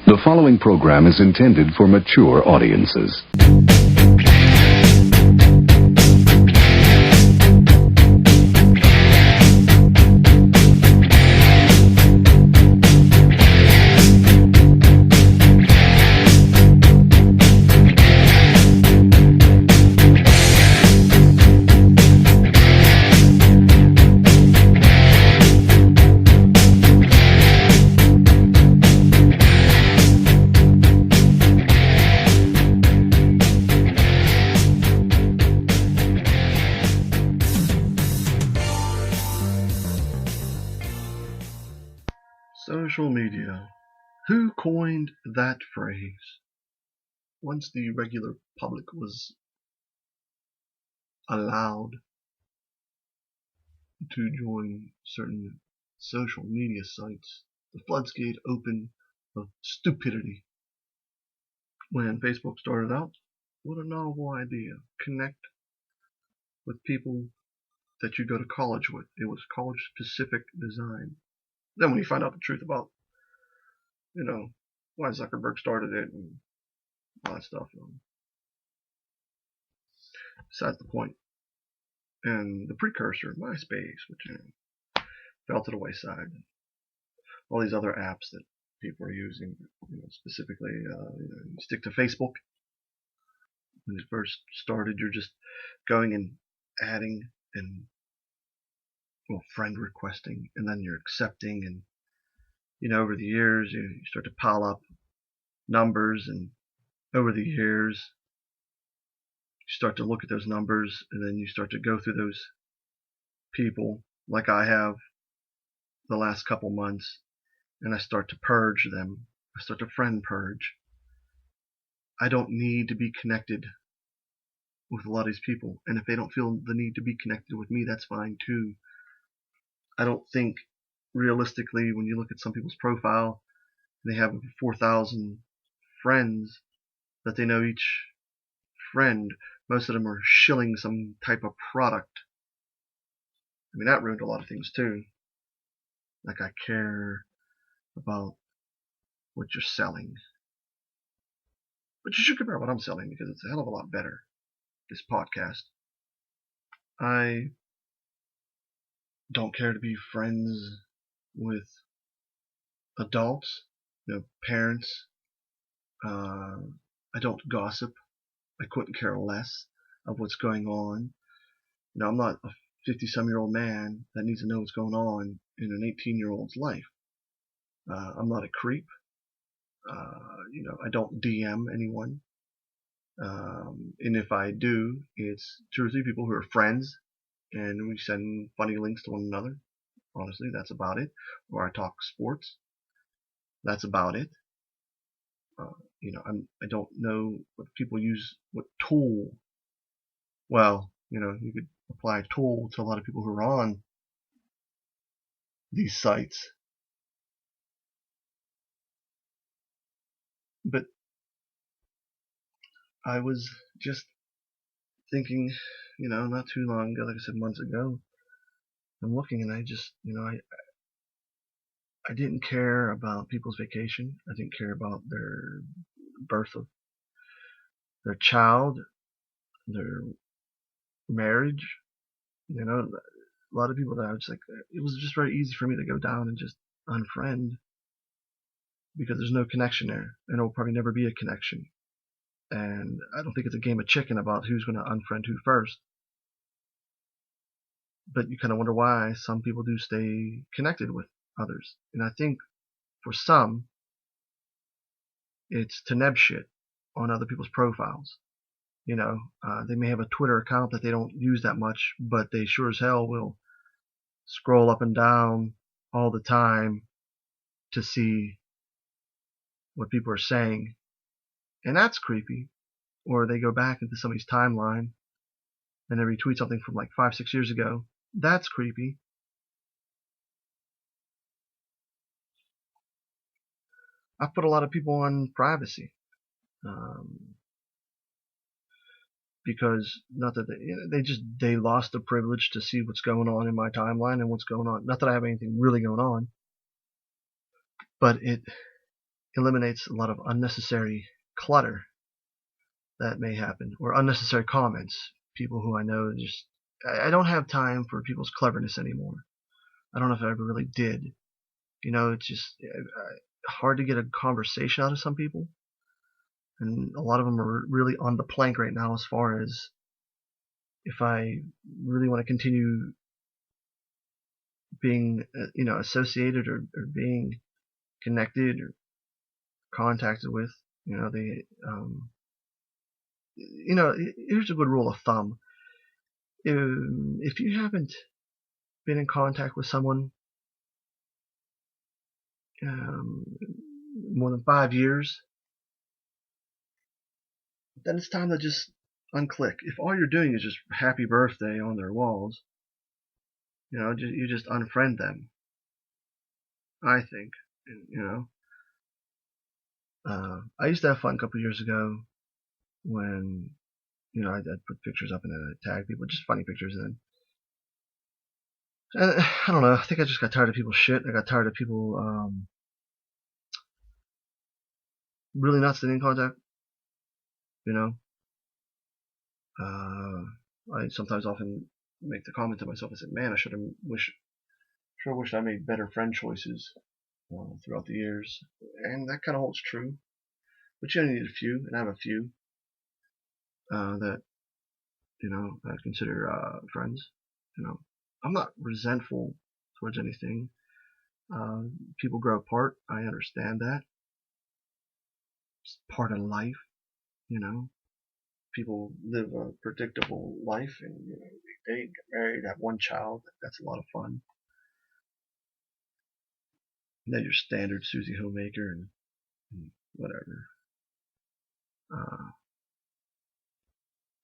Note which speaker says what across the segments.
Speaker 1: The following program is intended for mature audiences.
Speaker 2: Social media. Who coined that phrase? Once the regular public was allowed to join certain social media sites, the floodgate opened of stupidity. When Facebook started out, what a novel idea. Connect with people that you go to college with. It was college-specific design. Then when you find out the truth about, why Zuckerberg started it and all that stuff, besides the point. And the precursor, MySpace, which fell to the wayside. All these other apps that people are using, specifically, you stick to Facebook. When it first started, you're just going and adding and friend requesting, and then you're accepting, and over the years you start to pile up numbers, and over the years you start to look at those numbers, and then you start to go through those people like I have the last couple months, and I start to purge them. I start to friend purge. I don't need to be connected with a lot of these people, and if they don't feel the need to be connected with me, that's fine too. I don't think realistically, when you look at some people's profile, they have 4,000 friends, that they know each friend. Most of them are shilling some type of product. That ruined a lot of things too. Like, I care about what you're selling. But you should compare what I'm selling, because it's a hell of a lot better, this podcast. I don't care to be friends with adults, parents. I don't gossip. I couldn't care less of what's going on. I'm not a 50-some-year-old man that needs to know what's going on in an 18-year-old's life. I'm not a creep. I don't DM anyone. And if I do, it's 2 or 3 people who are friends, and we send funny links to one another. Honestly, that's about it. Or I talk sports. That's about it. I don't know what people use, what tool. Well, you could apply a tool to a lot of people who are on these sites. But I was just thinking, not too long ago, like I said, months ago, I'm looking, and I just, I didn't care about people's vacation. I didn't care about their birth of their child, their marriage. A lot of people that I was like, it was just very easy for me to go down and just unfriend, because there's no connection there, and there will probably never be a connection. And I don't think it's a game of chicken about who's going to unfriend who first. But you kind of wonder why some people do stay connected with others. And I think for some, it's to neb shit on other people's profiles. They may have a Twitter account that they don't use that much, but they sure as hell will scroll up and down all the time to see what people are saying. And that's creepy. Or they go back into somebody's timeline and they retweet something from like 5-6 years ago. That's creepy. I've put a lot of people on privacy. Because not that they lost the privilege to see what's going on in my timeline and what's going on. Not that I have anything really going on, but eliminates a lot of unnecessary clutter that may happen, or unnecessary comments. People who I know just, I don't have time for people's cleverness anymore. I don't know if I ever really did. It's just hard to get a conversation out of some people, and a lot of them are really on the plank right now as far as if I really want to continue being, associated or being connected or contacted with, they, here's a good rule of thumb. If you haven't been in contact with someone more than 5 years, then it's time to just unclick. If all you're doing is just happy birthday on their walls, you just unfriend them, I think. I used to have fun a couple of years ago when, I'd put pictures up and then I'd tag people, just funny pictures, and I don't know, I think I just got tired of people's shit. I got tired of people really not staying in contact, I sometimes often make the comment to myself, I said, man, I sure wish I made better friend choices throughout the years, and that kind of holds true. But you only need a few, and I have a few that I consider friends. I'm not resentful towards anything. People grow apart. I understand that. It's part of life. People live a predictable life, and they date, get married, have one child. That's a lot of fun. And then your standard Susie homemaker and whatever.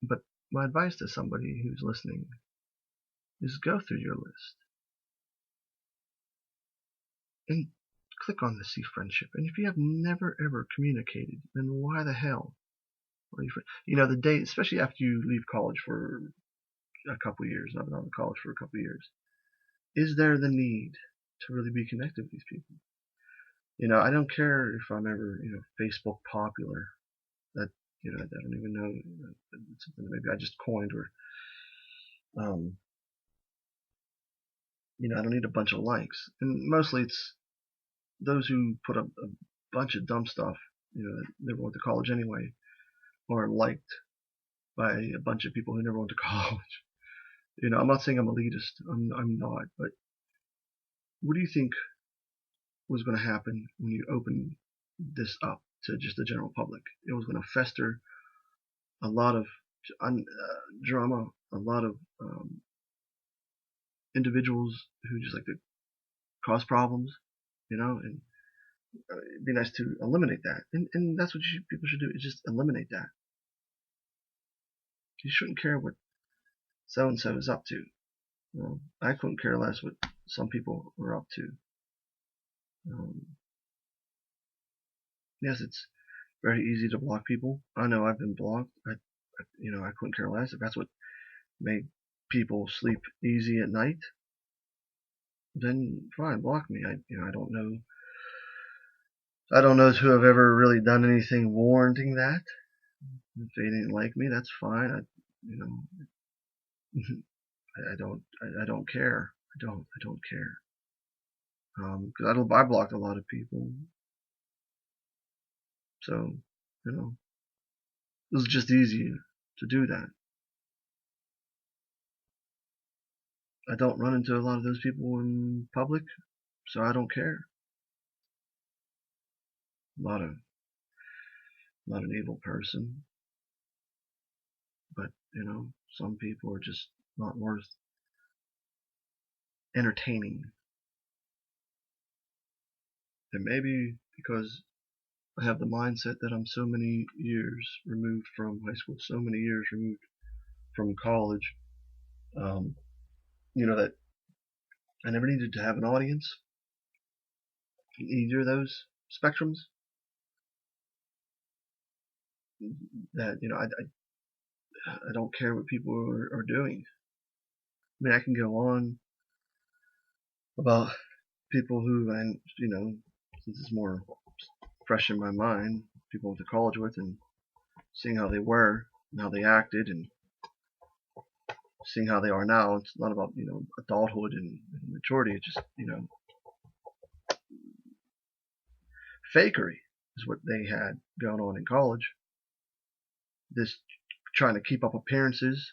Speaker 2: But my advice to somebody who's listening is go through your list and click on the see friendship. And if you have never ever communicated, then why the hell are you the day, especially after you leave college for a couple of years, I've been out of college for a couple of years, is there the need to really be connected with these people? I don't care if I'm ever, Facebook popular. That, I don't even know. It's something that maybe I just coined, or, I don't need a bunch of likes. And mostly it's those who put up a bunch of dumb stuff, that never went to college anyway, or liked by a bunch of people who never went to college. I'm not saying I'm elitist. I'm not. But what do you think was going to happen when you open this up to just the general public? It was going to fester a lot of drama, a lot of individuals who just like to cause problems, and it'd be nice to eliminate that. And that's what people should do, is just eliminate that. You shouldn't care what so-and-so is up to. I couldn't care less what some people are up to. Yes, it's very easy to block people. I know I've been blocked. I couldn't care less. If that's what made people sleep easy at night, then fine, block me. I don't know. I don't know to have ever really done anything warranting that. If they didn't like me, that's fine. I don't care. I don't care. Because I blocked a lot of people. So, it was just easy to do that. I don't run into a lot of those people in public, so I don't care. Not an evil person, but some people are just not worth entertaining. And maybe because I have the mindset that I'm so many years removed from high school, so many years removed from college, that I never needed to have an audience in either of those spectrums. That I don't care what people are doing. I mean, I can go on about people who, and since it's more fresh in my mind, people I went to college with, and seeing how they were and how they acted, and seeing how they are now. It's not about adulthood and maturity. It's just fakery is what they had going on in college. This trying to keep up appearances,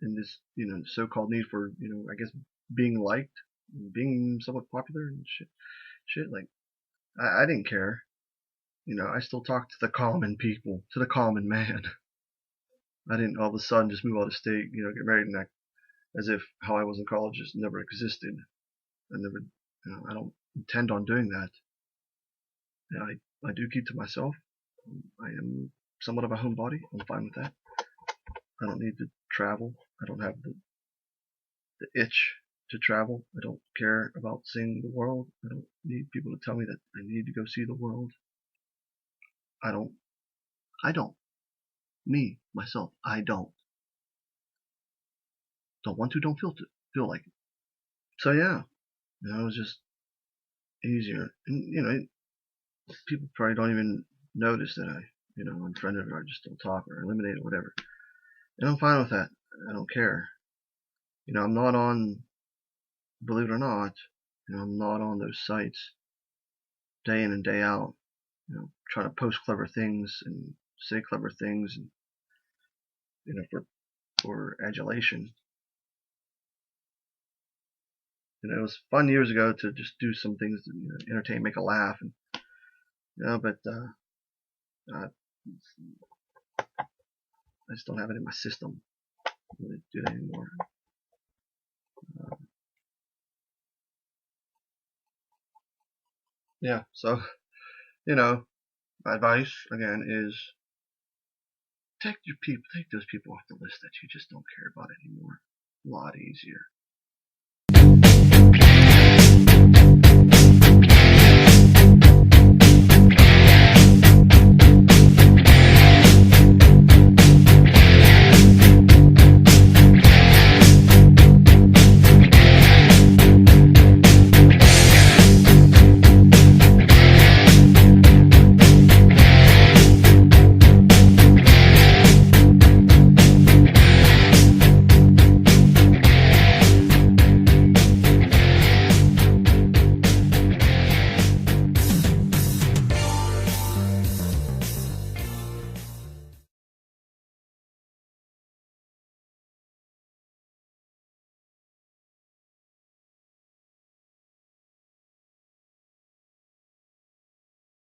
Speaker 2: and this so-called need for I guess being liked, being somewhat popular and shit. Like I didn't care. I still talked to the common people, to the common man. I didn't all of a sudden just move out of state, get married and act as if how I was in college just never existed. I don't intend on doing that. And I do keep to myself. I am somewhat of a homebody. I'm fine with that. I don't need to travel. I don't have the itch to travel. I don't care about seeing the world. I don't need people to tell me that I need to go see the world. I don't. Me, myself, I don't want to, don't feel like it. So yeah, it was just easier. And people probably don't even notice that I, unfriended or I just don't talk or eliminate or whatever. And I'm fine with that. I don't care. I'm not on, believe it or not, I'm not on those sites day in and day out, trying to post clever things and say clever things and, for adulation. It was fun years ago to just do some things to entertain, make a laugh, and but I just don't have it in my system to really do that anymore. Yeah, so my advice again is take those people off the list that you just don't care about anymore. A lot easier.